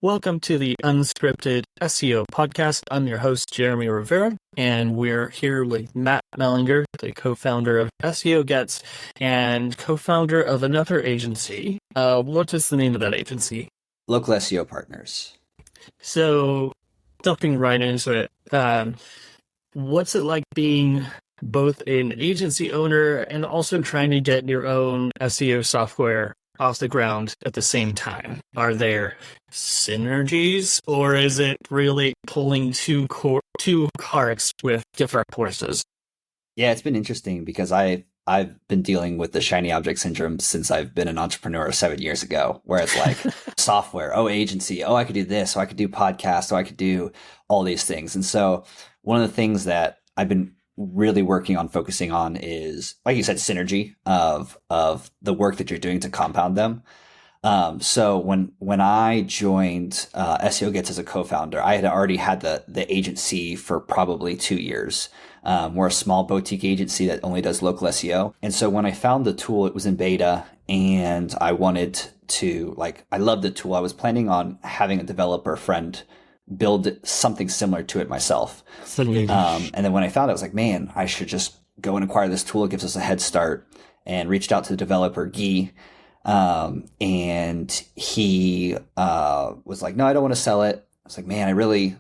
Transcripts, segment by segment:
Welcome to the Unscripted SEO podcast. I'm your host, Jeremy Rivera, and we're here with Matt Mellinger, the co-founder of SEO Gets and co-founder of another agency. What is the name of that agency? Local SEO Partners. So, jumping right into it, what's it like being both an agency owner and also trying to get your own SEO software off the ground at the same time? Are there synergies, or is it really pulling two carts with different horses? Yeah, it's been interesting because I've been dealing with the shiny object syndrome since I've been an entrepreneur 7 years ago, where it's like software, agency, I could do this, I could do podcasts, I could do all these things. And so one of the things that I've been really working on focusing on is, like you said, synergy of the work that you're doing to compound them. So when I joined SEO Gets as a co-founder, I had already had the agency for probably 2 years. We're a small boutique agency that only does local SEO. And so when I found the tool, it was in beta, and I wanted to, I love the tool. I was planning on having a developer friend build something similar to it myself. And then when I found it, I was like, man, I should just go and acquire this tool. It gives us a head start, and reached out to the developer, Guy. And he was like, no, I don't want to sell it. I was like, man, I really,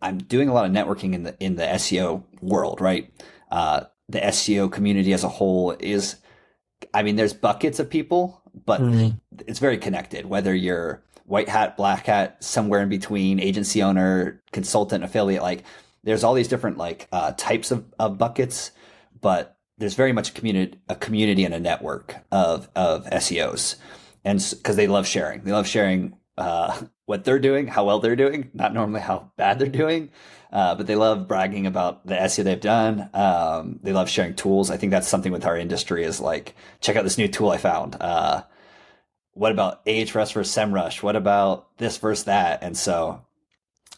I'm doing a lot of networking in the SEO world, right? The SEO community as a whole is, there's buckets of people, but it's very connected, whether you're white hat, black hat, somewhere in between, agency owner, consultant, affiliate, there's all these different types of buckets, but there's very much a community and a network of SEOs. And because they love sharing what they're doing, how well they're doing, not normally how bad they're doing, but they love bragging about the SEO they've done. They love sharing tools. I think that's something with our industry is check out this new tool I found. What about Ahrefs versus SEMrush? What about this versus that? And so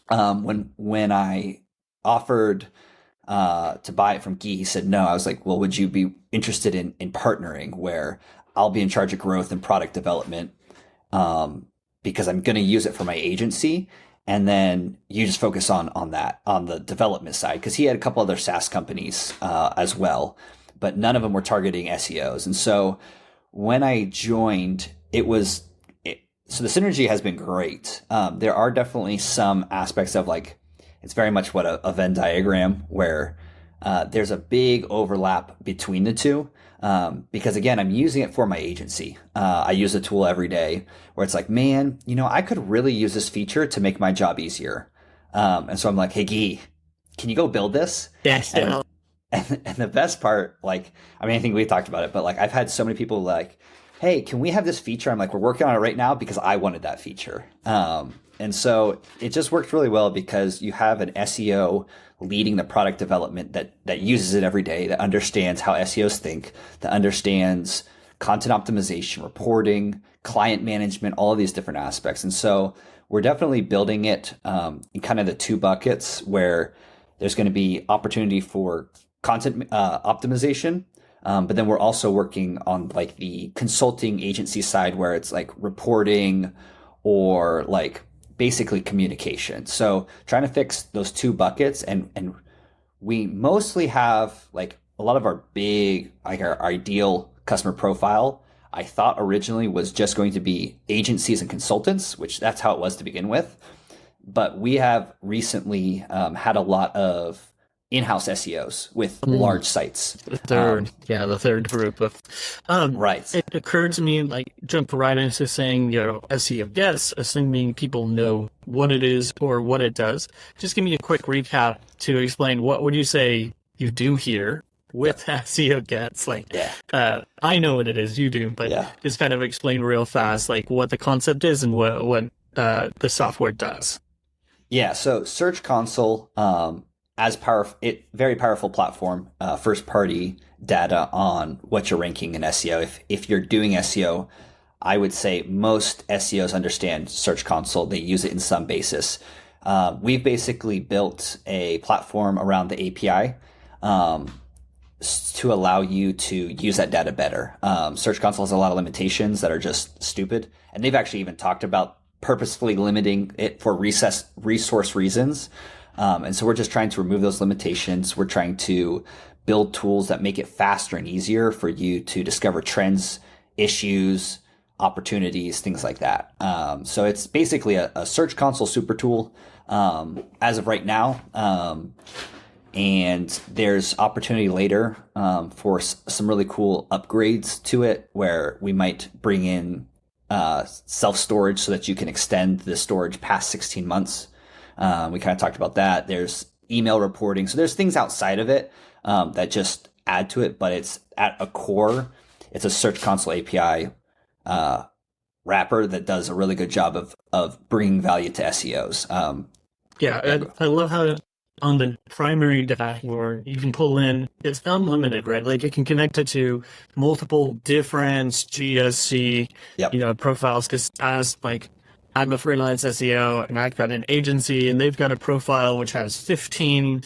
when I offered to buy it from Guy, he said no. I was like, well, would you be interested in partnering, where I'll be in charge of growth and product development, because I'm going to use it for my agency, and then you just focus on the development side, because he had a couple other SaaS companies as well, but none of them were targeting SEOs. And so when I joined, so the synergy has been great. There are definitely some aspects of it's very much what a Venn diagram, where there's a big overlap between the two. Because again, I'm using it for my agency. I use the tool every day, where it's man, I could really use this feature to make my job easier. And so I'm like, hey, Guy, can you go build this? Yes. And the best part, I think we talked about it, but I've had so many people hey, can we have this feature? I'm we're working on it right now because I wanted that feature. And so it just worked really well, because you have an SEO leading the product development that uses it every day, that understands how SEOs think, that understands content optimization, reporting, client management, all of these different aspects. And so we're definitely building it in kind of the two buckets, where there's going to be opportunity for content optimization. But then we're also working on the consulting agency side, where it's reporting or basically communication. So trying to fix those two buckets, and we mostly have a lot of our big, our ideal customer profile, I thought originally was just going to be agencies and consultants, which that's how it was to begin with. But we have recently had a lot of in-house SEOs with large sites. The third group of right. It occurred to me, jump right into saying, SEO Gets, assuming people know what it is or what it does. Just give me a quick recap to explain what would you say you do here with SEO Gets. I know what it is, you do, but just kind of explain real fast, what the concept is and what the software does. Yeah. So Search Console, very powerful platform, first party data on what you're ranking in SEO. If you're doing SEO, I would say most SEOs understand Search Console. They use it in some basis. We've basically built a platform around the API to allow you to use that data better. Search Console has a lot of limitations that are just stupid, and they've actually even talked about purposefully limiting it for resource reasons. And so we're just trying to remove those limitations. We're trying to build tools that make it faster and easier for you to discover trends, issues, opportunities, things like that. So it's basically a Search Console super tool as of right now. And there's opportunity later for some really cool upgrades to it, where we might bring in self-storage so that you can extend the storage past 16 months. We kind of talked about that. There's email reporting. So there's things outside of it that just add to it, but it's at a core. It's a Search Console API wrapper that does a really good job of bringing value to SEOs. I love how on the primary dashboard you can pull in, it's unlimited, right? Like, you can connect it to multiple different GSC, profiles. Because as like, I'm a freelance SEO and I've got an agency and they've got a profile which has 15,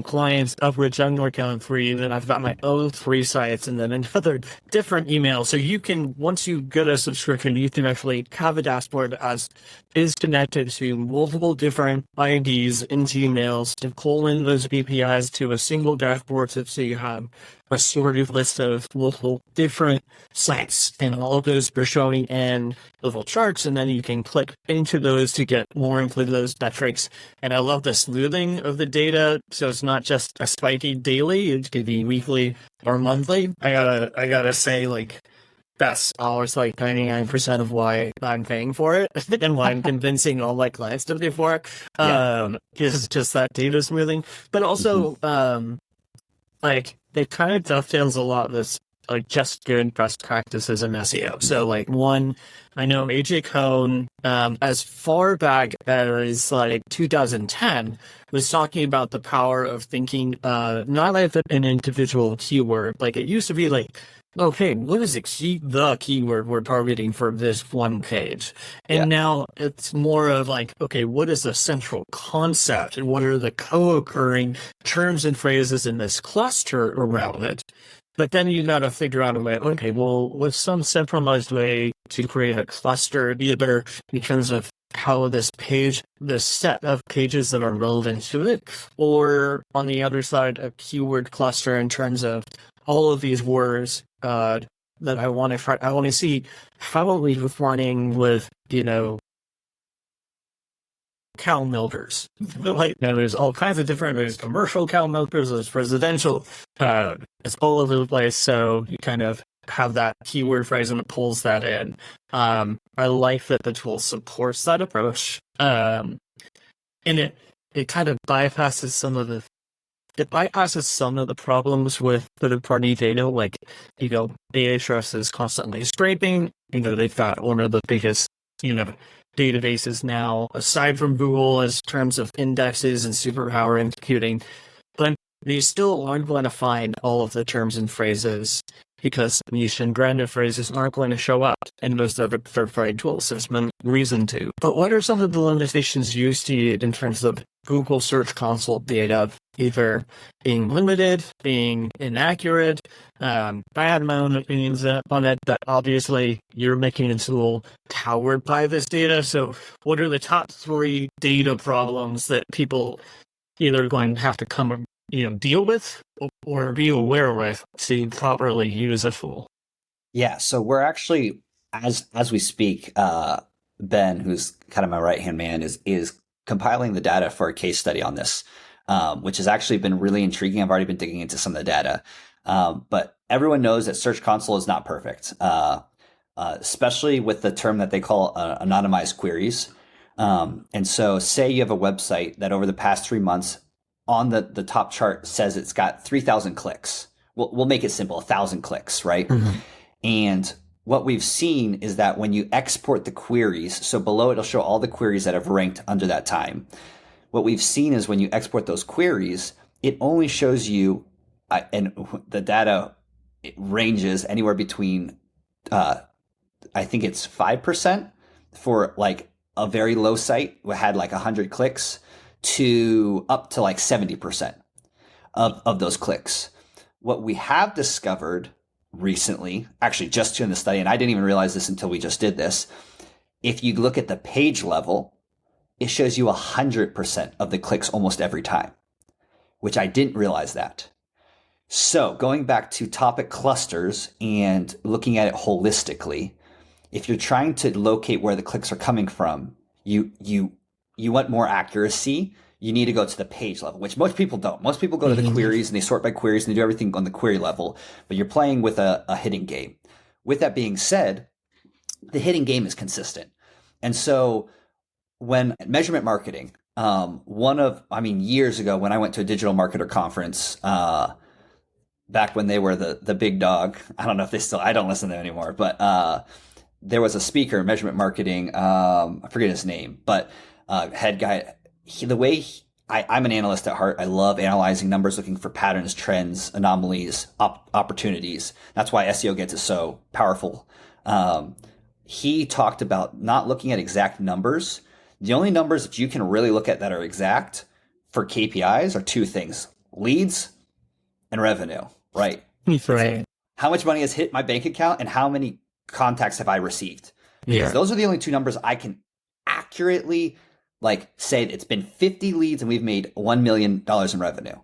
clients, of which I'm working on 3. Then I've got my own 3 sites and then another different email. So you can, once you get a subscription, you can actually have a dashboard as is connected to multiple different IDs into emails to pull in those APIs to a single dashboard. So you have a sort of list of multiple different sites, and all of those are showing in little charts, and then you can click into those to get more into those metrics. And I love the smoothing of the data, so it's not just a spiky daily; it could be weekly or monthly. I gotta say, like, that's always like 99% of why I'm paying for it, and why I'm convincing all my clients to pay for it. Is just that data smoothing, but also like, it kind of dovetails a lot of this, like, just good best practices in SEO. So, like, one, I know AJ Cohn, as far back as like 2010, was talking about the power of thinking not like an individual keyword. Like, it used to be like, okay, what is the keyword we're targeting for this one page? And now it's more of like, okay, what is the central concept and what are the co-occurring terms and phrases in this cluster around it? But then you got to figure out a way, okay, well, what's some centralized way to create a cluster, either in terms of how this set of pages that are relevant to it, or on the other side, a keyword cluster in terms of all of these words that I want to see how we are running with, cow milkers. Like, there's all kinds of different, there's commercial cow milkers, there's residential, it's all over the place. So you kind of have that keyword phrase and it pulls that in. I like that the tool supports that approach. And it kind of bypasses some of the problems with third-party data, like, Ahrefs is constantly scraping. They've got one of the biggest, databases now, aside from Google, as terms of indexes and superpower in computing. But you still aren't going to find all of the terms and phrases, because niche and branded phrases aren't going to show up in most of the third-party tools. There's no reason to. But what are some of the limitations you see in terms of Google Search Console data, either being limited, being inaccurate, bad amount of opinions on it, but obviously you're making a tool powered by this data? So what are the top 3 data problems that people either going to have to come deal with or be aware with to properly use a tool? Yeah, so we're actually, as we speak, Ben, who's kind of my right-hand man, is compiling the data for a case study on this, which has actually been really intriguing. I've already been digging into some of the data. But everyone knows that Search Console is not perfect, especially with the term that they call anonymized queries. And so say you have a website that over the past 3 months on the top chart says it's got 3,000 clicks. We'll make it simple, 1,000 clicks, right? Mm-hmm. And what we've seen is that when you export the queries, so below it'll show all the queries that have ranked under that time. What we've seen is when you export those queries, it only shows you, and the data ranges anywhere between, I think it's 5% for like a very low site that had like 100 clicks to up to like 70% of those clicks. What we have discovered recently, actually just in the study, and I didn't even realize this until we just did this, If you look at the page level, it shows you 100% of the clicks almost every time, which I didn't realize that. So going back to topic clusters and looking at it holistically, if you're trying to locate where the clicks are coming from, you want more accuracy, you need to go to the page level, which most people don't. Most people go to the queries and they sort by queries and they do everything on the query level, but you're playing with a hidden game. With that being said, the hidden game is consistent. And so when measurement marketing, years ago when I went to a digital marketer conference, back when they were the big dog, I don't know if they still, I don't listen to them anymore, but there was a speaker, measurement marketing, I forget his name, but head guy, I'm an analyst at heart. I love analyzing numbers, looking for patterns, trends, anomalies, opportunities. That's why SEO Gets is so powerful. He talked about not looking at exact numbers. The only numbers that you can really look at that are exact for KPIs are two things: leads and revenue, right? Right. How much money has hit my bank account and how many contacts have I received? Because those are the only two numbers I can accurately say it's been 50 leads and we've made $1 million in revenue.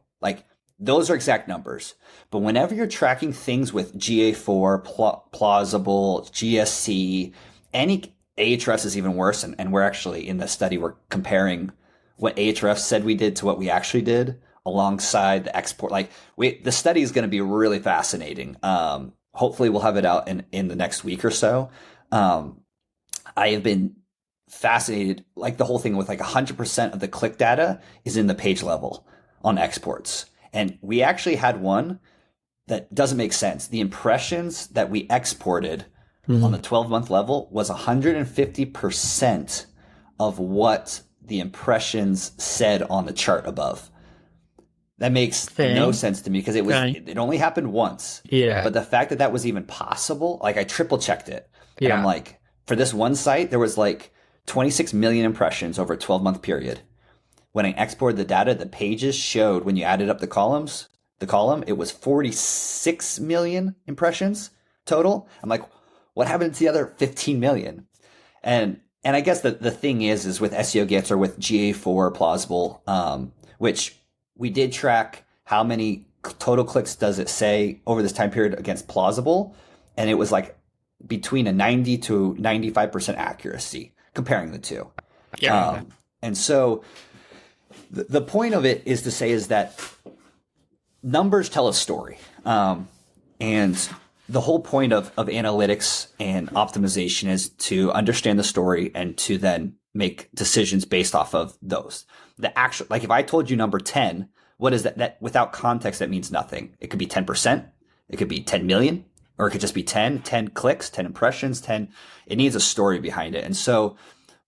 Those are exact numbers. But whenever you're tracking things with GA4, plausible, GSC, any Ahrefs is even worse. And we're actually in the study, we're comparing what Ahrefs said we did to what we actually did alongside the export. The study is going to be really fascinating. Hopefully we'll have it out in the next week or so. I have been fascinated, the whole thing with 100% of the click data is in the page level on exports. And we actually had one that doesn't make sense. The impressions that we exported on the 12-month level was 150% of what the impressions said on the chart above. That makes no sense to me because it only happened once. Yeah. But the fact that was even possible, I triple checked it. And I'm for this one site, there was 26 million impressions over a 12-month period. When I exported the data, the pages showed, when you added up the column, it was 46 million impressions total. I'm like, what happened to the other 15 million? And I guess the thing is with SEO Gets or with GA4 plausible, which we did track how many total clicks does it say over this time period against plausible. And it was between a 90 to 95% accuracy comparing the two. Yeah. And so the point of it is to say is that numbers tell a story. And the whole point of analytics and optimization is to understand the story and to then make decisions based off of those. The actual, if I told you number 10, what is that? That without context, that means nothing. It could be 10%. It could be 10 million, or it could just be 10 clicks, 10 impressions, 10. It needs a story behind it. And so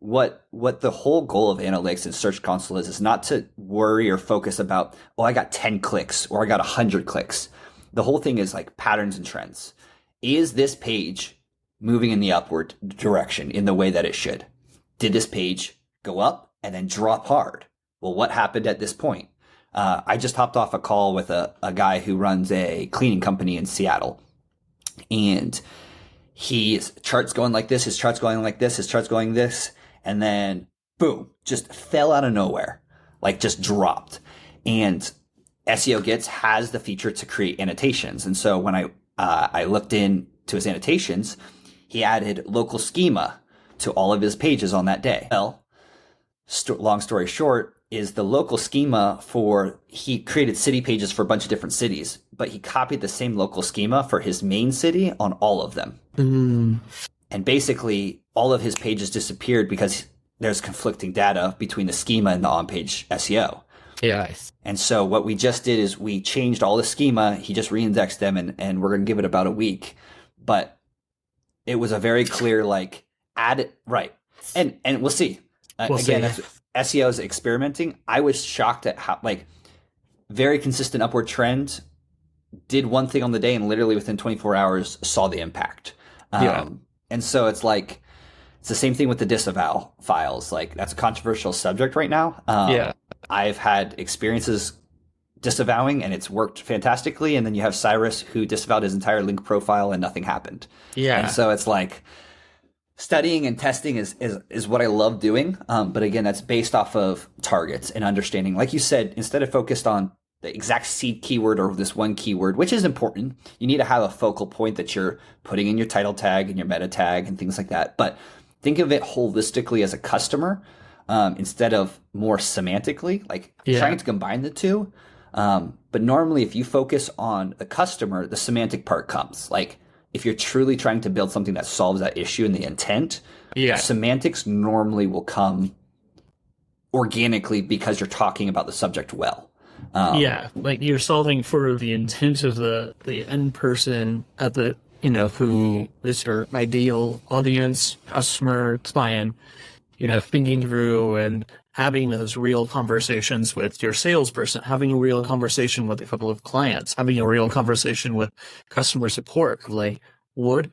what the whole goal of analytics and Search Console is not to worry or focus about, I got 10 clicks or I got 100 clicks. The whole thing is patterns and trends. Is this page moving in the upward direction in the way that it should? Did this page go up and then drop hard? Well, what happened at this point? I just hopped off a call with a guy who runs a cleaning company in Seattle, and his chart's going like this, his chart's going like this, his chart's going this, and then boom, just fell out of nowhere, just dropped. And SEO Gets has the feature to create annotations. And so when I looked into his annotations, he added local schema to all of his pages on that day. Well, long story short, is the local schema he created city pages for a bunch of different cities, but he copied the same local schema for his main city on all of them. And basically all of his pages disappeared because there's conflicting data between the schema and the on-page SEO. Yes. And so what we just did is we changed all the schema. He just reindexed them, and we're going to give it about a week. But it was a very clear, add it, right. And we'll see. That's SEOs experimenting. I was shocked at how, very consistent upward trend, did one thing on the day and literally within 24 hours saw the impact. And so it's it's the same thing with the disavow files. That's a controversial subject right now. I've had experiences disavowing and it's worked fantastically. And then you have Cyrus who disavowed his entire link profile and nothing happened. Yeah. And so it's studying and testing is what I love doing. But again, that's based off of targets and understanding. Like you said, instead of focused on the exact seed keyword or this one keyword, which is important, you need to have a focal point that you're putting in your title tag and your meta tag and things like that. But think of it holistically as a customer, instead of more semantically, like trying to combine the two. But normally if you focus on the customer, the semantic part comes. Like if you're truly trying to build something that solves that issue and the intent, semantics normally will come organically because you're talking about the subject well. Like you're solving for the intent of the end person at the, who is your ideal audience, customer, client, thinking through and having those real conversations with your salesperson, having a real conversation with a couple of clients, having a real conversation with customer support. Like, what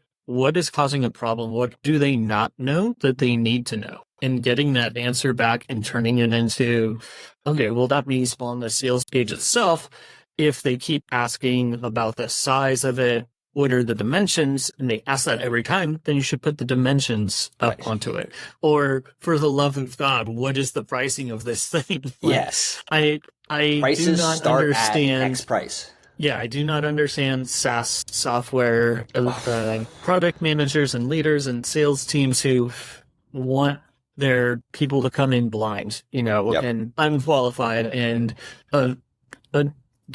is causing a problem? What do they not know that they need to know? And getting that answer back and turning it into, okay, well, that means on the sales page itself, if they keep asking about the size of it, what are the dimensions, and they ask that every time, then you should put the dimensions up onto it. Or, for the love of God, what is the pricing of this thing? Yes. I Prices do not start understand at X price. Yeah, I do not understand SaaS software product managers and leaders and sales teams who want their people to come in blind, and unqualified and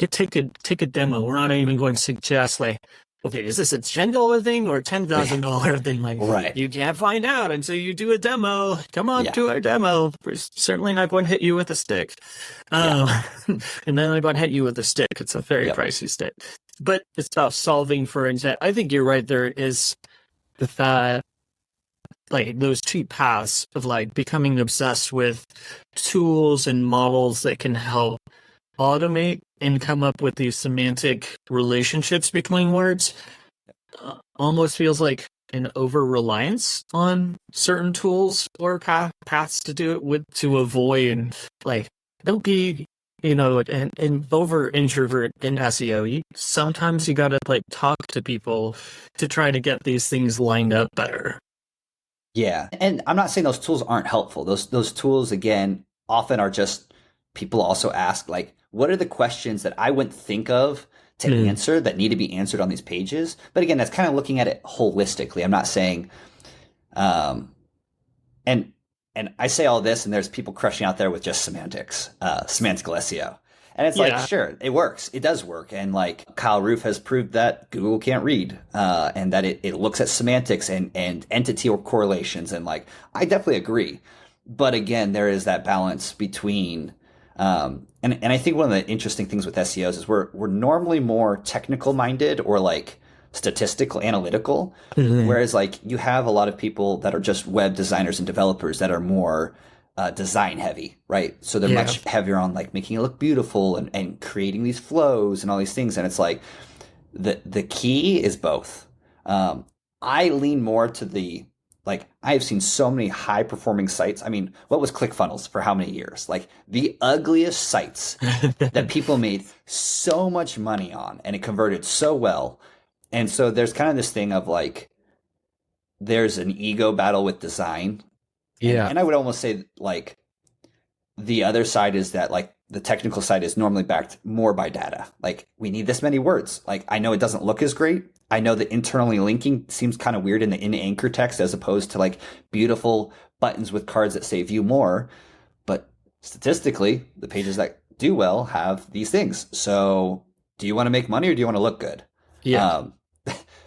take a demo. We're not even going to suggest like, okay, is this a $10 thing or $10,000 thing? Like, right. You can't find out until you do a demo. Come on, do our demo. We're certainly not going to hit you with a stick. And then I'm going to hit you with a stick. It's a very pricey stick. But it's about solving for intent. I think you're right. There is that, like, those cheap paths of like becoming obsessed with tools and models that can help automate and come up with these semantic relationships between words. Almost feels like an over-reliance on certain tools or paths to do it with, to avoid, like, don't be, an over-introvert in SEO. Sometimes you gotta, like, talk to people to try to get these things lined up better. Yeah, and I'm not saying those tools aren't helpful. Those tools, again, often are just, people also ask, like, what are the questions that I wouldn't think of to answer that need to be answered on these pages? But again, that's kind of looking at it holistically. I'm not saying, and I say all this, and there's people crushing out there with just semantics, semantical SEO. And it's like, sure, it works. It does work. And like Kyle Roof has proved that Google can't read, and that it looks at semantics and entity or correlations. And like, I definitely agree. But again, there is that balance between, and I think one of the interesting things with SEOs is we're normally more technical minded or like statistical, analytical, whereas like you have a lot of people that are just web designers and developers that are more design heavy, right? So they're much heavier on like making it look beautiful and creating these flows and all these things. And it's like the key is both. I lean more to the, like, I have seen so many high performing sites. I mean, what was ClickFunnels for how many years? Like the ugliest sites that people made so much money on, and it converted so well. And so there's kind of this thing of like, there's an ego battle with design. Yeah. And I would almost say like the other side is that like the technical side is normally backed more by data. Like we need this many words. Like I know it doesn't look as great. I know that internally linking seems kind of weird in the anchor text as opposed to like beautiful buttons with cards that say view more. But statistically, the pages that do well have these things. So do you want to make money or do you want to look good? Yeah.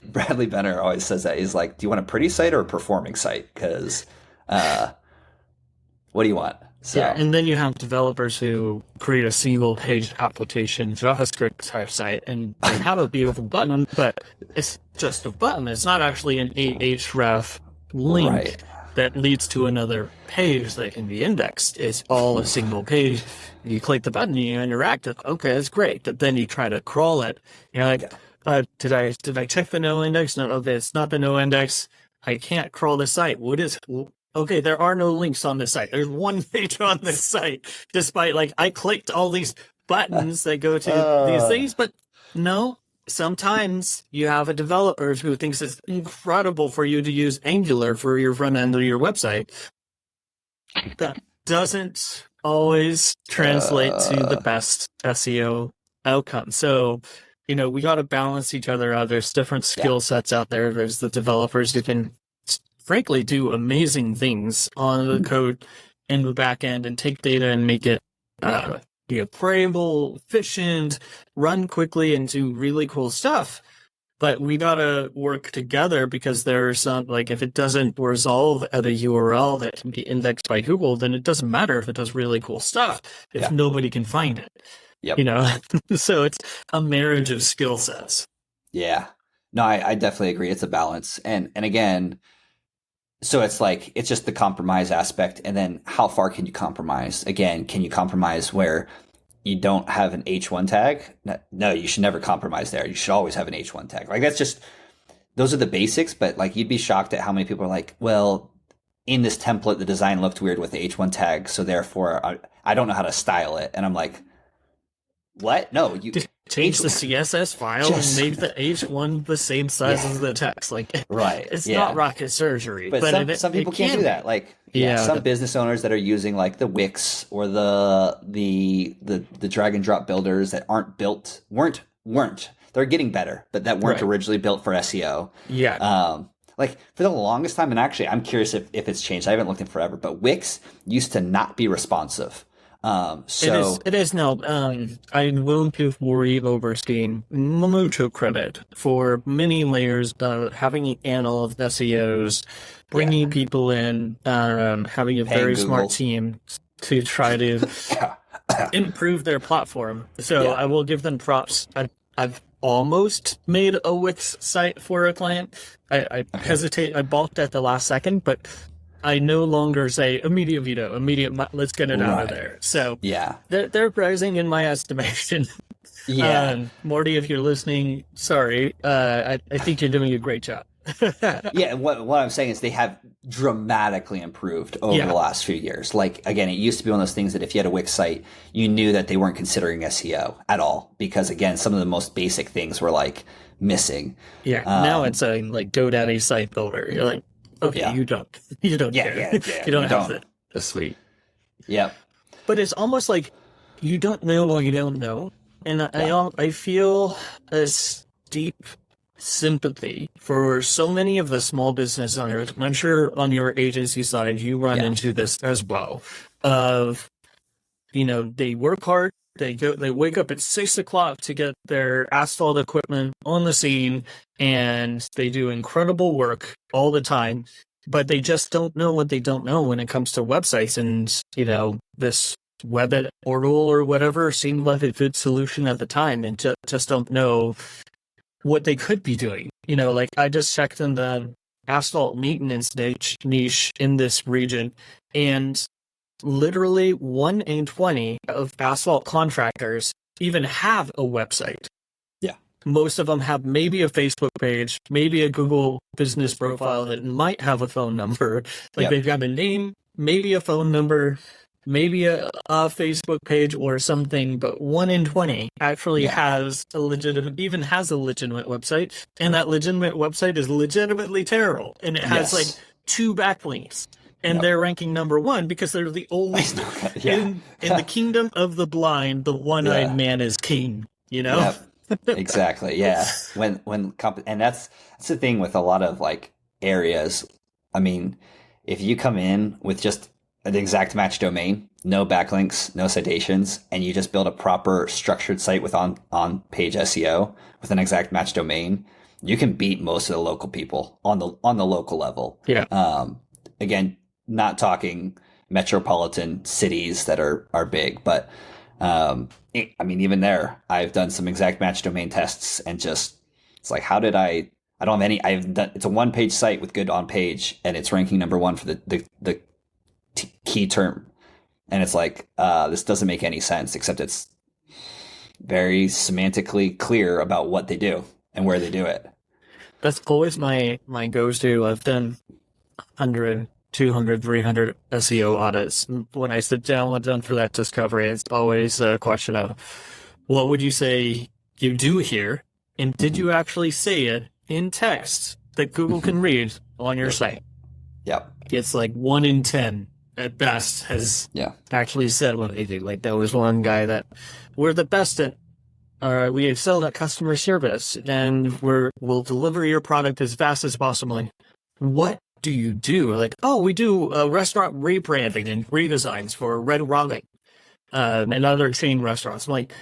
Bradley Benner always says that. He's like, do you want a pretty site or a performing site? Because what do you want? So. Yeah, and then you have developers who create a single page application, JavaScript type site, and they have a beautiful button, but it's just a button. It's not actually an Ahref link that leads to another page that can be indexed. It's all a single page. You click the button, you interact with it. Okay, that's great. But then you try to crawl it. You're like, did I check the no index? No, okay, it's not the no index. I can't crawl the site. What is it? Okay, there are no links on this site. There's one page on this site, despite like I clicked all these buttons that go to these things, but no, sometimes you have a developer who thinks it's incredible for you to use Angular for your front end of your website. That doesn't always translate to the best SEO outcome. So, we got to balance each other out. There's different skill sets out there. There's the developers who can, frankly, do amazing things on the code in the back end and take data and make it queryable, efficient, run quickly, and do really cool stuff. But we gotta work together, because there are some, like, if it doesn't resolve at a URL that can be indexed by Google, then it doesn't matter if it does really cool stuff if nobody can find it. Yep. So it's a marriage of skill sets. Yeah. No, I definitely agree. It's a balance. And again, so it's like, it's just the compromise aspect. And then how far can you compromise? Again, can you compromise where you don't have an H1 tag? No, you should never compromise there. You should always have an H1 tag. Like, that's just, those are the basics, but like, you'd be shocked at how many people are like, well, in this template, the design looked weird with the H1 tag, so therefore I don't know how to style it. And I'm like, what? No, you change the CSS file and make the H1 the same size as the text. Like, right. It's not rocket surgery. But some people can't do that. Like, some business owners that are using like the Wix or the drag and drop builders that weren't. They're getting better, but that weren't originally built for SEO. Yeah. Like, for the longest time, and actually I'm curious if it's changed. I haven't looked in forever, but Wix used to not be responsive. It is now. I'm willing to worry over Steam mucho credit for many layers of having an all of SEOs, bringing people in, having a very smart team to try to improve their platform. So I will give them props. I've almost made a Wix site for a client. I hesitate. I balked at the last second, but I no longer say immediate veto, let's get it out of there. So they're rising in my estimation. Morty, if you're listening, sorry. I think you're doing a great job. What I'm saying is they have dramatically improved over the last few years. Like, again, it used to be one of those things that if you had a Wix site, you knew that they weren't considering SEO at all, because again, some of the most basic things were like missing. Now it's a like GoDaddy site builder. You're like, okay, you don't care. You don't have it. That's sweet. Yep. But it's almost like you don't know what you don't know. And I feel a deep sympathy for so many of the small business owners. I'm sure on your agency side, you run into this as well. They work hard. They wake up at 6 o'clock to get their asphalt equipment on the scene, and they do incredible work all the time, but they just don't know what they don't know when it comes to websites. And, this web edit portal or whatever seemed like a good solution at the time, and just don't know what they could be doing. Like, I just checked in the asphalt maintenance niche in this region, and literally 1 in 20 of asphalt contractors even have a website. Most of them have maybe a Facebook page, maybe a Google business profile that might have a phone number. Like, they've got a name, maybe a phone number, maybe a Facebook page or something, but 1 in 20 actually has a legitimate website, and that legitimate website is legitimately terrible, and it has like 2 backlinks. And they're ranking number 1 because they're the only in the kingdom of the blind. The one-eyed man is king. Exactly. Yeah. And that's the thing with a lot of like areas. I mean, if you come in with just an exact match domain, no backlinks, no citations, and you just build a proper structured site with on-page SEO with an exact match domain, you can beat most of the local people on the local level. Again, not talking metropolitan cities that are big, but even there, I've done some exact match domain tests, and just, it's like, how did I don't have any, it's a 1-page site with good on page, and it's ranking number 1 for the key term. And it's like, this doesn't make any sense, except it's very semantically clear about what they do and where they do it. That's always my go-to. I've done 100, 200, 300 SEO audits. When I sit down and done for that discovery, it's always a question of, what would you say you do here? And did you actually say it in text that Google can read on your site? Yep. It's like 1 in 10 at best has actually said what they do. Like there was one guy that we're the best at, we excel at customer service, and we'll deliver your product as fast as possible. What do you do? Like, oh, we do restaurant rebranding and redesigns for Red Robin and other chain restaurants. I'm like,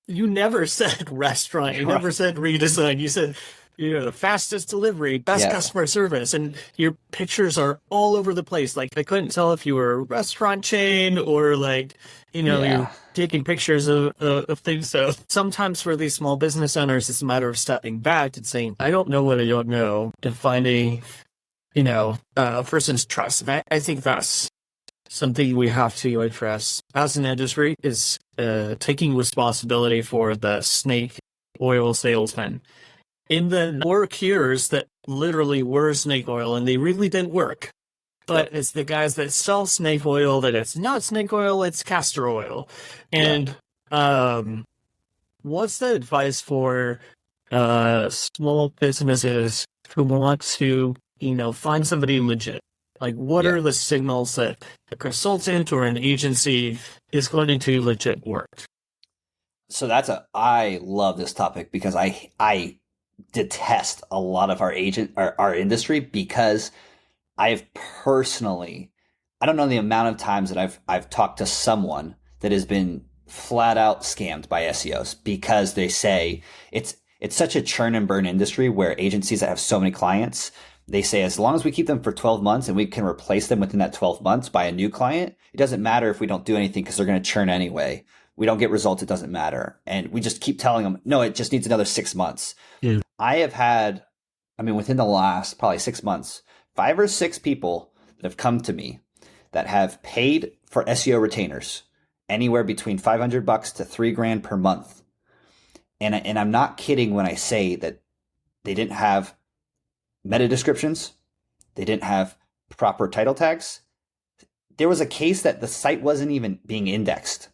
you never said restaurant. You never said redesign. You said, the fastest delivery, best customer service, and your pictures are all over the place. Like, I couldn't tell if you were a restaurant chain or like, you're taking pictures of things. So sometimes for these small business owners, it's a matter of stepping back and saying, I don't know what I don't know, and finding, a person's trust. And I think that's something we have to address as an industry, is taking responsibility for the snake oil salesman. In the war cures that literally were snake oil, and they really didn't work. But it's the guys that sell snake oil that it's not snake oil, it's castor oil. And what's the advice for small businesses who want to, find somebody legit? Like, what are the signals that a consultant or an agency is going to do legit work? So I love this topic because I detest a lot of our industry, because I've personally, I don't know the amount of times that I've talked to someone that has been flat out scammed by SEOs, because they say it's such a churn and burn industry where agencies that have so many clients, they say, as long as we keep them for 12 months and we can replace them within that 12 months by a new client, it doesn't matter if we don't do anything because they're going to churn anyway. We don't get results, it doesn't matter. And we just keep telling them, no, it just needs another 6 months. Yeah. I have had, within the last probably 6 months, 5 or 6 people that have come to me that have paid for SEO retainers anywhere between $500 to $3,000 per month. And I'm not kidding when I say that they didn't have meta descriptions. They didn't have proper title tags. There was a case that the site wasn't even being indexed.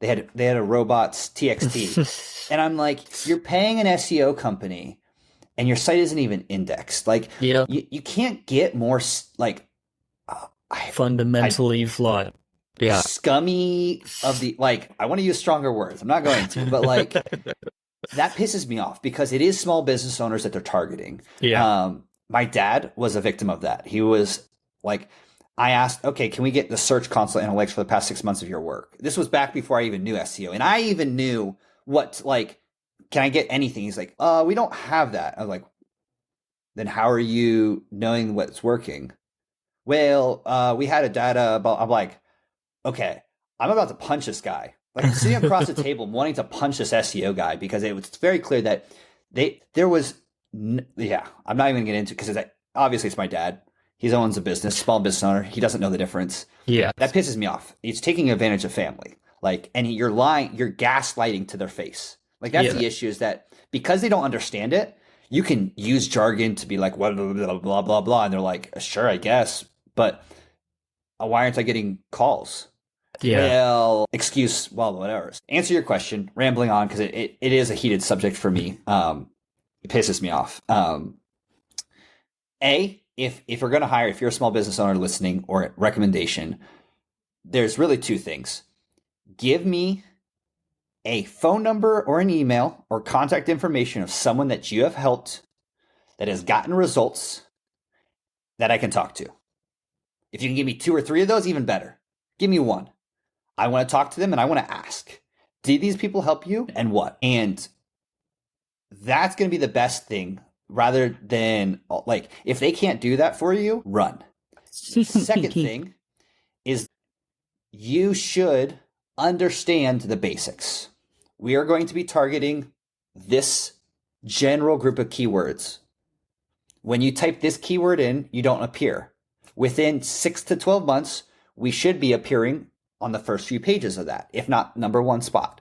They had a robots TXT. And I'm like, you're paying an SEO company and your site isn't even indexed. Like, you can't get more fundamentally flawed. Yeah. Scummy of the, I want to use stronger words. I'm not going to, but that pisses me off because it is small business owners that they're targeting. Yeah. My dad was a victim of that. He was like, I asked, okay, can we get the Search Console analytics for the past 6 months of your work? This was back before I even knew SEO. And I even knew can I get anything? He's like, we don't have that. I was like, then how are you knowing what's working? Well, we had a data about, I'm like, okay, I'm about to punch this guy. Like, I'm sitting across the table wanting to punch this SEO guy because it was very clear that I'm not even going to get into it because obviously it's my dad. He owns a business, small business owner. He doesn't know the difference. Yeah. That pisses me off. He's taking advantage of family. And you're lying, you're gaslighting to their face. That's the issue, is that because they don't understand it, you can use jargon to be like, blah, blah, blah, blah, blah, blah. And they're like, sure, I guess. But why aren't I getting calls? Yeah. Well, whatever. Answer your question, rambling on, because it is a heated subject for me. It pisses me off. If we're going to hire, if you're a small business owner listening, or recommendation, there's really 2 things. Give me a phone number or an email or contact information of someone that you have helped that has gotten results that I can talk to. If you can give me 2 or 3 of those, even better. Give me 1. I want to talk to them and I want to ask, did these people help you and what? And that's going to be the best thing, rather than if they can't do that for you, run. Second thing is you should understand the basics. We are going to be targeting this general group of keywords. When you type this keyword in, you don't appear. Within 6 to 12 months, we should be appearing on the first few pages of that, if not number 1 spot.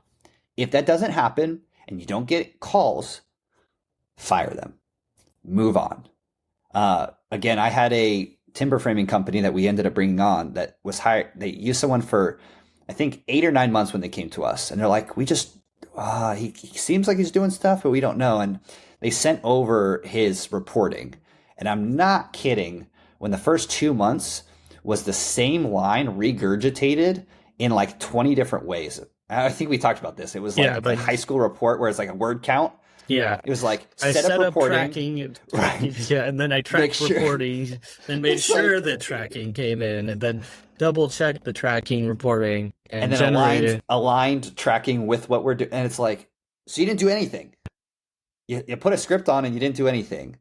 If that doesn't happen and you don't get calls, fire them. Move on. Again, I had a timber framing company that we ended up bringing on that was hired. They used someone for, I think, 8 or 9 months when they came to us. And they're like, he seems like he's doing stuff, but we don't know. And they sent over his reporting. And I'm not kidding. When the first 2 months was the same line regurgitated in like 20 different ways. I think we talked about this. It was like a high school report where it's like a word count. Yeah. It was like I set up reporting. Tracking. Right. Yeah, and then I tracked reporting and made sure that tracking came in, and then double checked the tracking reporting and then aligned tracking with what we're doing. And it's like, so you didn't do anything. You put a script on and you didn't do anything.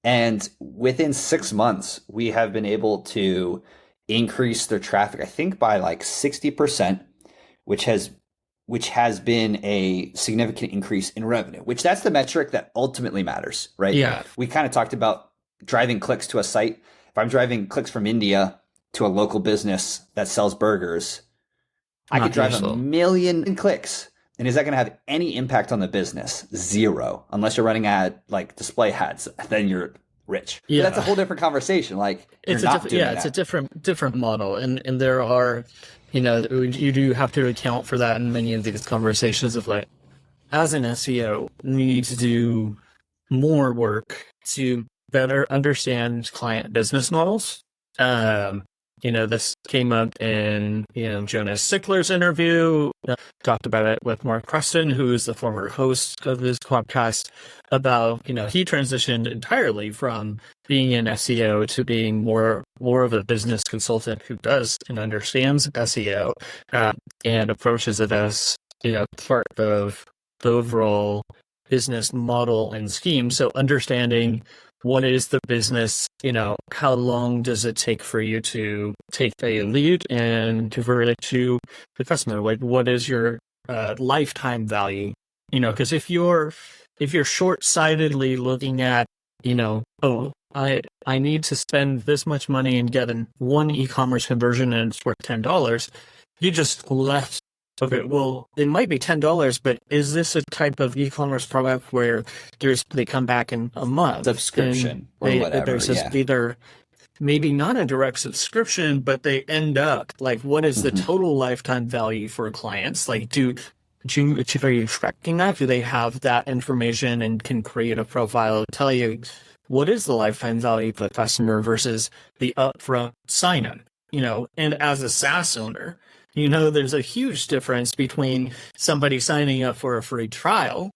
And within 6 months, we have been able to increase their traffic, I think by like 60%, which has been a significant increase in revenue, which that's the metric that ultimately matters, right? Yeah. We kind of talked about driving clicks to a site. If I'm driving clicks from India to a local business that sells burgers, I could drive 1 million clicks. And is that going to have any impact on the business? Zero. Unless you're running like display ads, then you're rich. Yeah. But that's a whole different conversation. Like it's a different model. And there are, you do have to account for that in many of these conversations of like, as an SEO, you need to do more work to better understand client business models. This came up in, Jonas Sickler's interview, talked about it with Mark Preston, who is the former host of this podcast, about, he transitioned entirely from being an SEO to being more of a business consultant who does and understands SEO, and approaches it as, part of the overall business model and scheme. So understanding what is the business, how long does it take for you to take a lead and convert it to the customer? Like, what is your lifetime value? Because if you're short-sightedly looking at, I need to spend this much money and get one e-commerce conversion and it's worth $10, you just left. Okay, well, it might be $10, but is this a type of e-commerce product where they come back in a month? Subscription or whatever, either maybe not a direct subscription, but they end up, like, what is the total lifetime value for clients? Like, are you tracking that? Do they have that information and can create a profile to tell you what is the lifetime value of the customer versus the upfront sign-up? And as a SaaS owner, there's a huge difference between somebody signing up for a free trial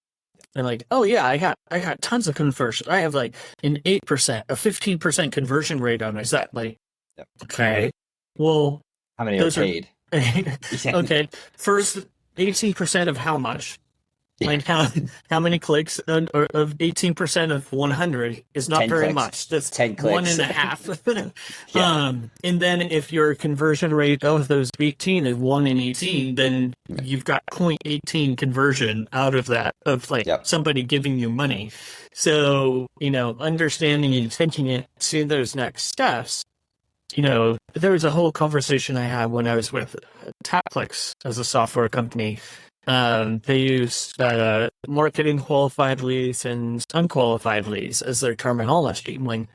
and like, oh yeah, I got tons of conversion. I have like an 8%, a 15% conversion rate on my site. Like, okay, well, how many are paid? Okay, first 18% of how much? Like how many clicks of 18% of 100 is not very clicks. Much. That's 10 clicks. 1.5. And then if your conversion rate of those 18 is 1 in 18, then you've got 0.18 conversion out of that, of somebody giving you money. So, understanding and taking it to those next steps. There was a whole conversation I had when I was with TapClicks as a software company. They use marketing qualified leads and unqualified leads as their terminology. I'm like,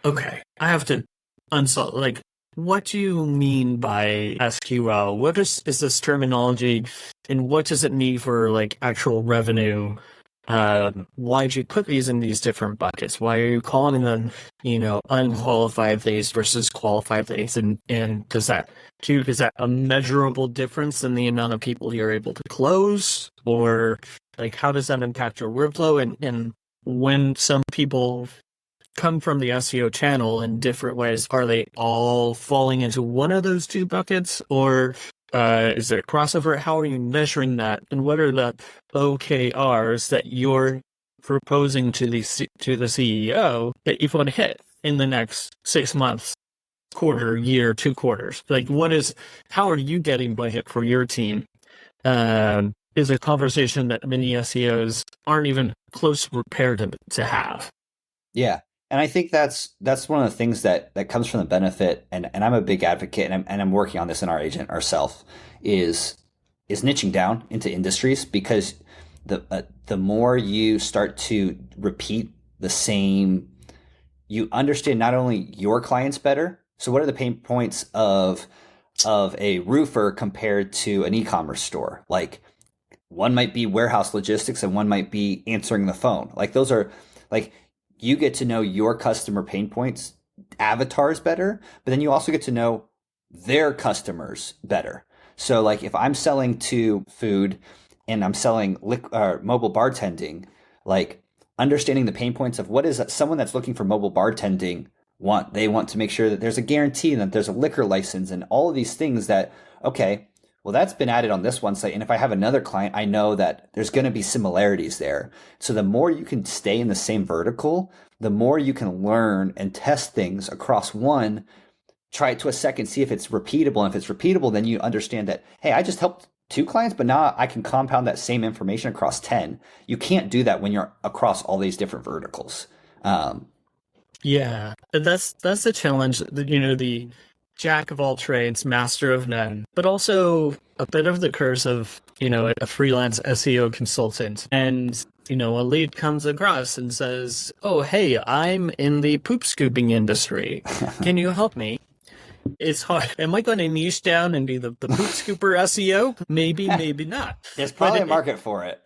okay, I have to unsolve. Like, what do you mean by SQL? What is this terminology, and what does it mean for like actual revenue? Why'd you put these in these different buckets? Why are you calling them, unqualified leads versus qualified leads? And is that a measurable difference in the amount of people you're able to close? Or like, how does that impact your workflow? And when some people come from the SEO channel in different ways, are they all falling into one of those two buckets? Or is there a crossover? How are you measuring that? And what are the OKRs that you're proposing to the CEO that you want to hit in the next 6 months, quarter, year, 2 quarters? Like, how are you getting budget for your team? Is a conversation that many SEOs aren't even close prepared to have. Yeah. And I think that's one of the things that comes from the benefit, and I'm a big advocate, and I'm working on this in our agent ourselves, is niching down into industries, because the more you start to repeat the same, you understand not only your clients better. So what are the pain points of a roofer compared to an e-commerce store? Like, one might be warehouse logistics and one might be answering the phone. Like those are like you get to know your customer pain points, avatars better, but then you also get to know their customers better. So like if I'm selling to food and I'm selling mobile bartending, like understanding the pain points of what is someone that's looking for mobile bartending want. They want to make sure that there's a guarantee and that there's a liquor license and all of these things that, okay, well, that's been added on this one site. And if I have another client, I know that there's going to be similarities there. So the more you can stay in the same vertical, the more you can learn and test things across one, try it to a second, see if it's repeatable. And if it's repeatable, then you understand that, hey, I just helped 2 clients, but now I can compound that same information across 10. You can't do that when you're across all these different verticals. Yeah, that's the challenge. The jack of all trades, master of none, but also a bit of the curse of a freelance SEO consultant. And a lead comes across and says, "Oh, hey, I'm in the poop scooping industry. Can you help me?" It's hard. Am I going to niche down and be the poop scooper SEO? Maybe, maybe not. There's probably a market for it.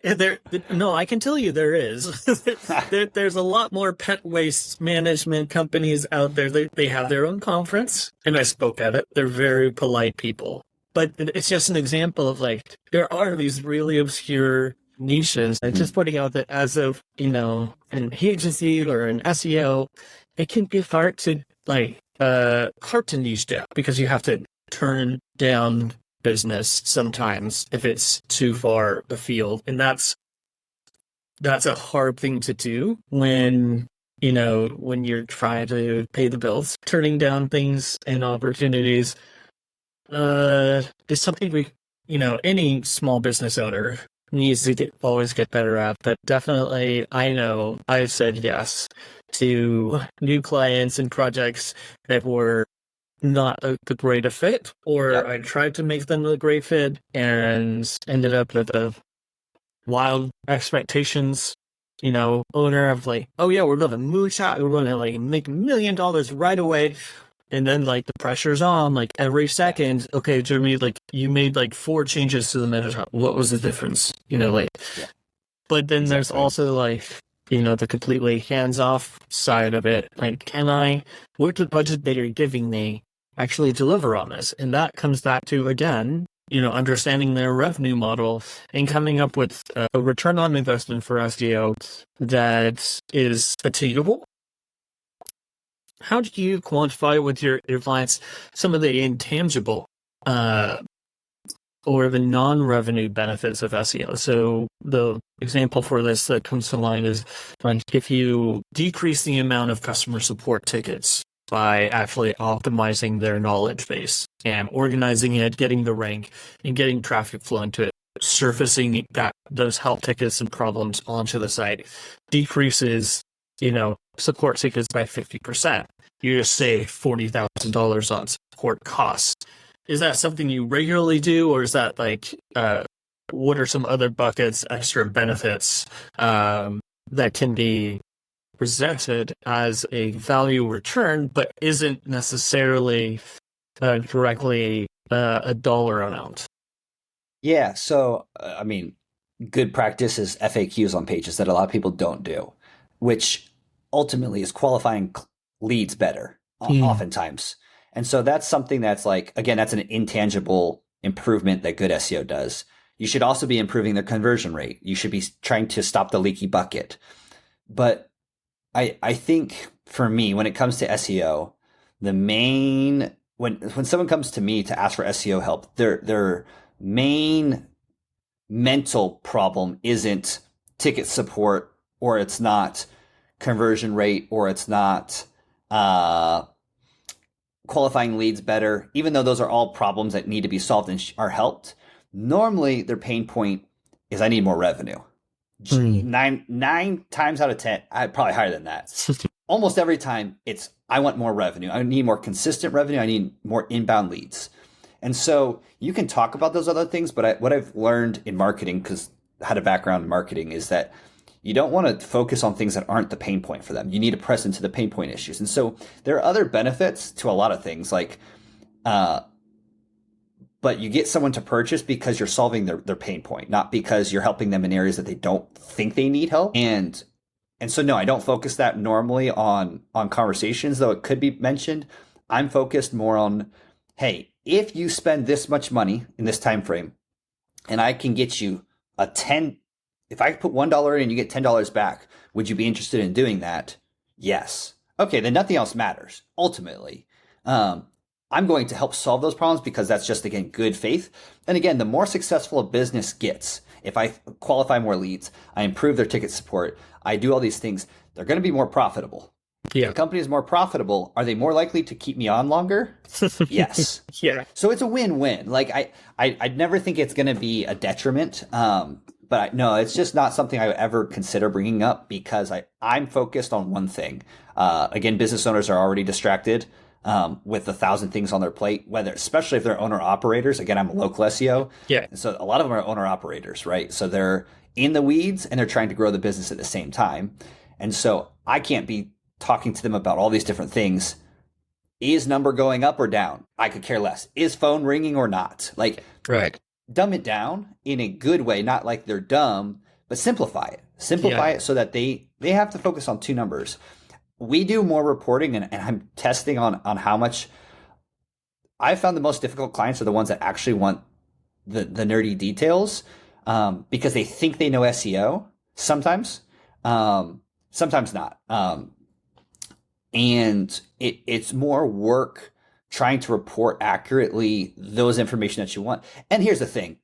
No, I can tell you there is. There's a lot more pet waste management companies out there. They have their own conference, and I spoke at it. They're very polite people. But it's just an example of there are these really obscure niches. And just putting out that as of, an agency or an SEO, it can be hard to hard to niche down because you have to turn down business sometimes if it's too far afield. And that's a hard thing to do when you're trying to pay the bills. Turning down things and opportunities is something any small business owner needs to always get better at. But definitely, I know I've said yes to new clients and projects that were not the greatest fit, or yep. I tried to make them a great fit and ended up with a wild expectations, owner of oh yeah, we're going to moonshot, we're going to make $1 million right away. And then the pressure's on every second. Okay, Jeremy, you made 4 changes to the meta. What was the difference? Yeah. But then there's also the completely hands-off side of it. Can I, with the budget that you're giving me, actually deliver on this? And that comes back to, again, understanding their revenue model and coming up with a return on investment for SEO that is attainable. How do you quantify with your clients some of the intangible or the non-revenue benefits of SEO? So the example for this that comes to mind is if you decrease the amount of customer support tickets by actually optimizing their knowledge base and organizing it, getting the rank, and getting traffic flow into it, surfacing those help tickets and problems onto the site, decreases support tickets by 50%. You just save $40,000 on support costs. Is that something you regularly do, or is that what are some other buckets, extra benefits that can be presented as a value return, but isn't necessarily directly a dollar amount? Yeah, so good practice is FAQs on pages that a lot of people don't do, which ultimately is qualifying leads better oftentimes. And so that's something that's again, that's an intangible improvement that good SEO does. You should also be improving their conversion rate. You should be trying to stop the leaky bucket. But I think for me, when it comes to SEO, when someone comes to me to ask for SEO help, their main mental problem isn't ticket support, or it's not conversion rate, or it's not qualifying leads better, even though those are all problems that need to be solved and are helped. Normally, their pain point is I need more revenue. 9 times out of 10, probably higher than that. Almost every time, it's I want more revenue. I need more consistent revenue. I need more inbound leads. And so you can talk about those other things, but what I've learned in marketing, because I had a background in marketing, is that you don't want to focus on things that aren't the pain point for them. You need to press into the pain point issues. And so there are other benefits to a lot of things, but but you get someone to purchase because you're solving their pain point, not because you're helping them in areas that they don't think they need help. And so, no, I don't focus that normally on conversations, though it could be mentioned. I'm focused more on, hey, if you spend this much money in this time frame, and I can get you if I put $1 in and you get $10 back, would you be interested in doing that? Yes. Okay, then nothing else matters. Ultimately, I'm going to help solve those problems because that's just, again, good faith. And again, the more successful a business gets, if I qualify more leads, I improve their ticket support, I do all these things, they're going to be more profitable. Yeah. If the company is more profitable, are they more likely to keep me on longer? Yes. Yeah. So it's a win-win. Like I'd never think it's going to be a detriment. No, it's just not something I would ever consider bringing up because I'm focused on one thing. Again, business owners are already distracted with 1,000 things on their plate, especially if they're owner operators. Again, I'm a local SEO. Yeah. And so a lot of them are owner operators, right? So they're in the weeds and they're trying to grow the business at the same time. And so I can't be talking to them about all these different things. Is number going up or down? I could care less. Is phone ringing or not? Like, right. Dumb it down in a good way, not like they're dumb, but simplify it. Simplify it so that they have to focus on two numbers. We do more reporting, and I'm testing on how much. I found the most difficult clients are the ones that actually want the nerdy details because they think they know SEO sometimes, sometimes not. And it's more work trying to report accurately those information that you want. And here's the thing.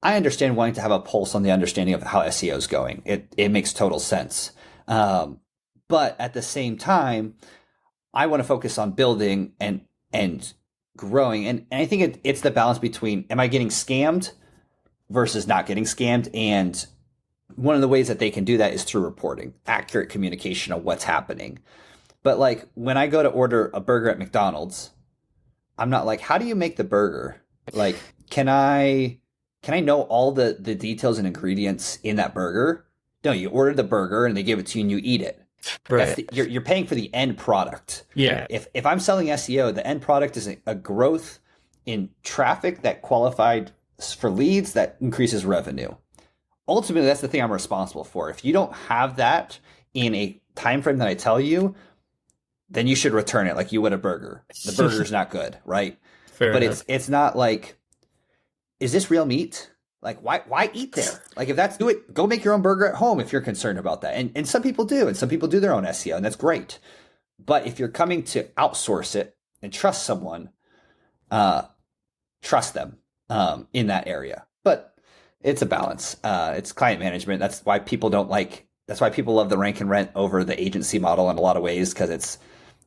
I understand wanting to have a pulse on the understanding of how SEO is going. It makes total sense. But at the same time, I want to focus on building and growing. And I think it's the balance between, am I getting scammed versus not getting scammed? And one of the ways that they can do that is through reporting, accurate communication of what's happening. But like when I go to order a burger at McDonald's, I'm not like, how do you make the burger? Like, can I know all the details and ingredients in that burger? No, you order the burger and they give it to you and you eat it. Right. You're paying for the end product. Yeah. If I'm selling SEO, the end product is a growth in traffic that qualified for leads that increases revenue. Ultimately, that's the thing I'm responsible for. If you don't have that in a time frame that I tell you, then you should return it like you would a burger. The burger's not good, right? Fair but enough. it's not like, is this real meat? Like, why eat there? Like, if that's, do it, go make your own burger at home if you're concerned about that. And some people do, and some people do their own SEO, and that's great. But if you're coming to outsource it and trust someone, trust them in that area. But it's a balance. It's client management. That's why people love the rank and rent over the agency model in a lot of ways, because it's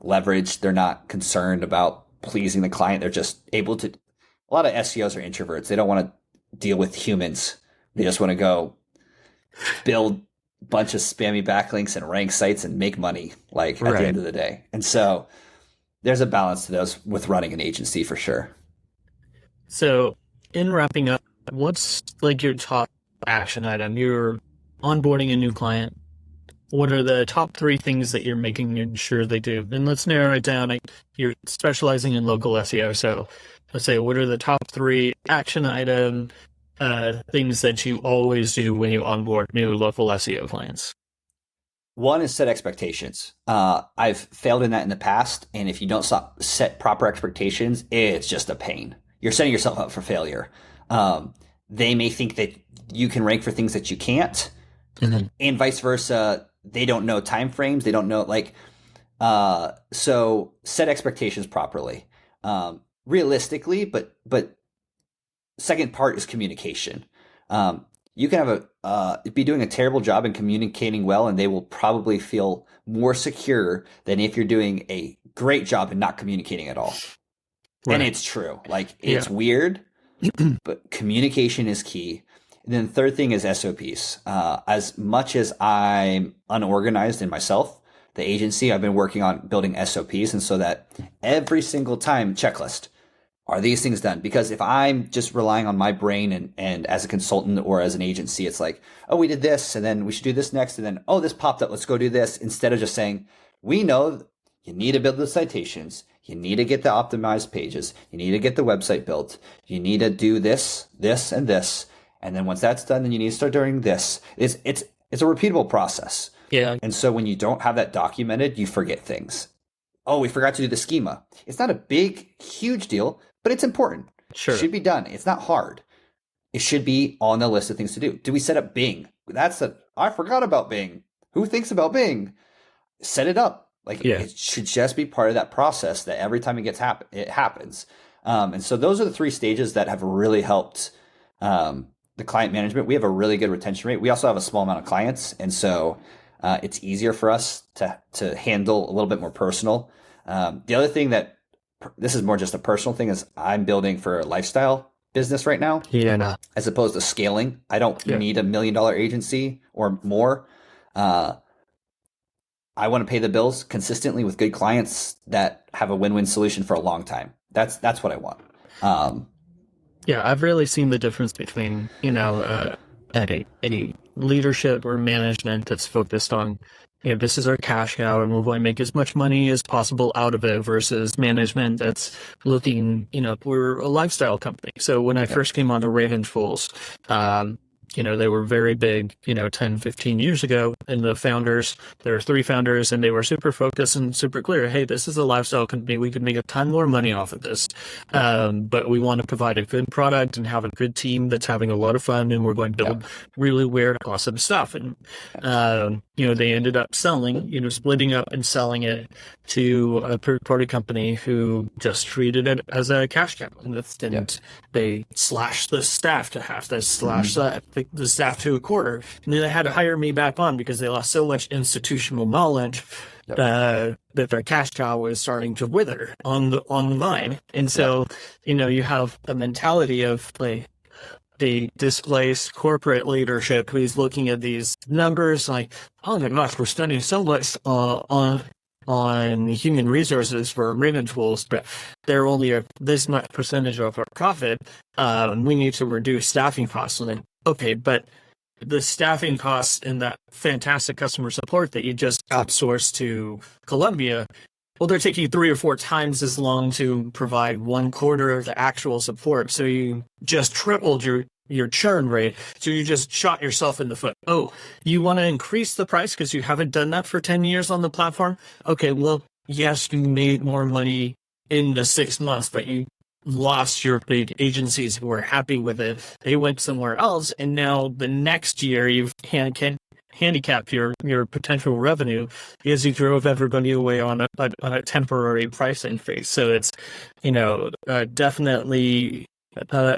leverage. They're not concerned about pleasing the client. They're just able to. A lot of SEOs are introverts. They don't want to deal with humans. They just want to go build a bunch of spammy backlinks and rank sites and make money, like at the end of the day. And so there's a balance to those with running an agency for sure. So in wrapping up, what's like your top action item? You're onboarding a new client. What are the top 3 things that you're making sure they do? And let's narrow it down. You're specializing in local SEO. So let's say, what are the top 3 action item things that you always do when you onboard new local SEO clients? One is set expectations. I've failed in that in the past. And if you don't set proper expectations, it's just a pain. You're setting yourself up for failure. They may think that you can rank for things that you can't, and vice versa. They don't know timeframes. They don't know so set expectations properly, realistically. But second part is communication. You can be doing a terrible job in communicating well, and they will probably feel more secure than if you're doing a great job in not communicating at all. Right. And it's true. Like, it's weird, but communication is key. And then the third thing is SOPs. As much as I'm unorganized in myself, the agency, I've been working on building SOPs. And so that every single time, checklist, are these things done? Because if I'm just relying on my brain and as a consultant or as an agency, it's like, oh, we did this, and then we should do this next. And then, oh, this popped up, let's go do this. Instead of just saying, we know you need to build the citations. You need to get the optimized pages. You need to get the website built. You need to do this, this, and this. And then once that's done, then you need to start doing this. It's a repeatable process. Yeah. And so when you don't have that documented, you forget things. Oh, we forgot to do the schema. It's not a big, huge deal, but it's important. Sure. It should be done. It's not hard. It should be on the list of things to do. Do we set up Bing? I forgot about Bing. Who thinks about Bing? Set it up. It should just be part of that process that every time it happens. And so those are the 3 stages that have really helped the client management. We have a really good retention rate. We also have a small amount of clients. And so it's easier for us to handle a little bit more personal. The other thing this is more just a personal thing, is I'm building for a lifestyle business right now. Yeah, no. As opposed to scaling. I don't need $1 million agency or more. I want to pay the bills consistently with good clients that have a win-win solution for a long time. That's what I want. Yeah, I've really seen the difference between, any leadership or management that's focused on, this is our cash cow and we want to make as much money as possible out of it, versus management that's looking, we're a lifestyle company. So when I first came on to Raven Tools, they were very big, 10, 15 years ago. And there were 3 founders, and they were super focused and super clear. Hey, this is a lifestyle company. We could make a ton more money off of this. But we want to provide a good product and have a good team that's having a lot of fun. And we're going to build really weird, awesome stuff. And, they ended up selling, splitting up and selling it to a third-party company who just treated it as a cash cow. And they slashed the staff to half. They slashed the staff to a quarter. And then they had to hire me back on because they lost so much institutional knowledge that their cash cow was starting to wither on the line. And so, you have a mentality of the displaced corporate leadership who's looking at these numbers like, oh my gosh, we're spending so much on human resources for Raven Tools, but they're only this much percentage of our profit. We need to reduce staffing costs. And then, okay, but the staffing costs and that fantastic customer support that you just outsourced to Columbia, well, they're taking 3 or 4 times as long to provide 1/4 of the actual support. So you just tripled your churn rate. So you just shot yourself in the foot. Oh, you want to increase the price because you haven't done that for 10 years on the platform? Okay, well, yes, you made more money in the 6 months, but you lost your big agencies who were happy with it. They went somewhere else, and now the next year you've handicap your potential revenue because you drove everybody away on a temporary price increase. So it's, definitely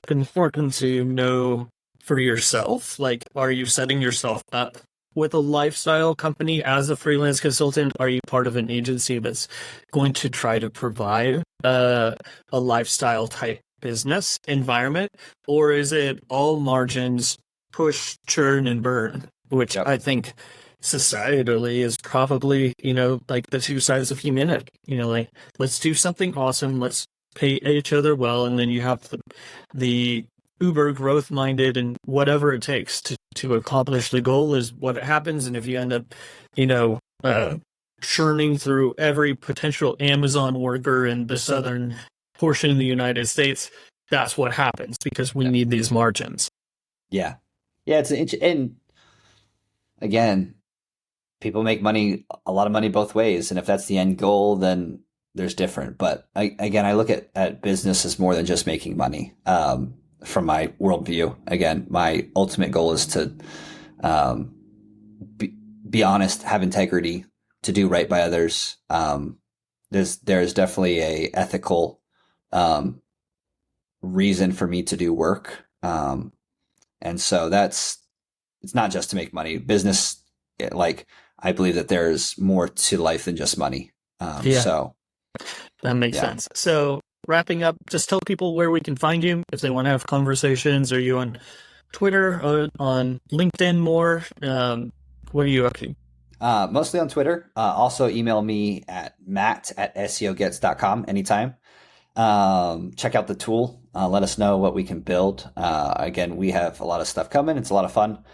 important to know for yourself, are you setting yourself up with a lifestyle company as a freelance consultant? Are you part of an agency that's going to try to provide a lifestyle type business environment? Or is it all margins, push, churn, and burn? Which I think societally is probably, the 2 sides of humanity. Let's do something awesome. Let's pay each other well. And then you have the uber growth minded, and whatever it takes to accomplish the goal is what happens. And if you end up, churning through every potential Amazon worker in the southern portion of the United States, that's what happens because we need these margins. Yeah. Yeah. And again, people make a lot of money both ways. And if that's the end goal, then there's different. But I look at business as more than just making money. From my worldview, again, my ultimate goal is to be honest, have integrity, to do right by others. There's definitely a ethical reason for me to do work, and so it's not just to make money. Business, I believe that there's more to life than just money. So that makes sense. So wrapping up, just tell people where we can find you if they want to have conversations. Are you on Twitter or on LinkedIn more? What are you up to? Mostly on Twitter. Also email me at matt@SEOgets.com anytime. Check out the tool. Let us know what we can build. Again, we have a lot of stuff coming. It's a lot of fun.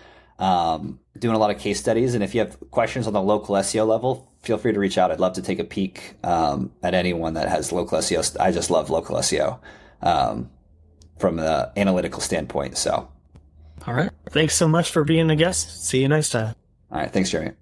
Doing a lot of case studies. And if you have questions on the local SEO level, feel free to reach out. I'd love to take a peek at anyone that has local SEO. I just love local SEO from the analytical standpoint. So, all right. Thanks so much for being a guest. See you next time. all right. Thanks, Jeremy.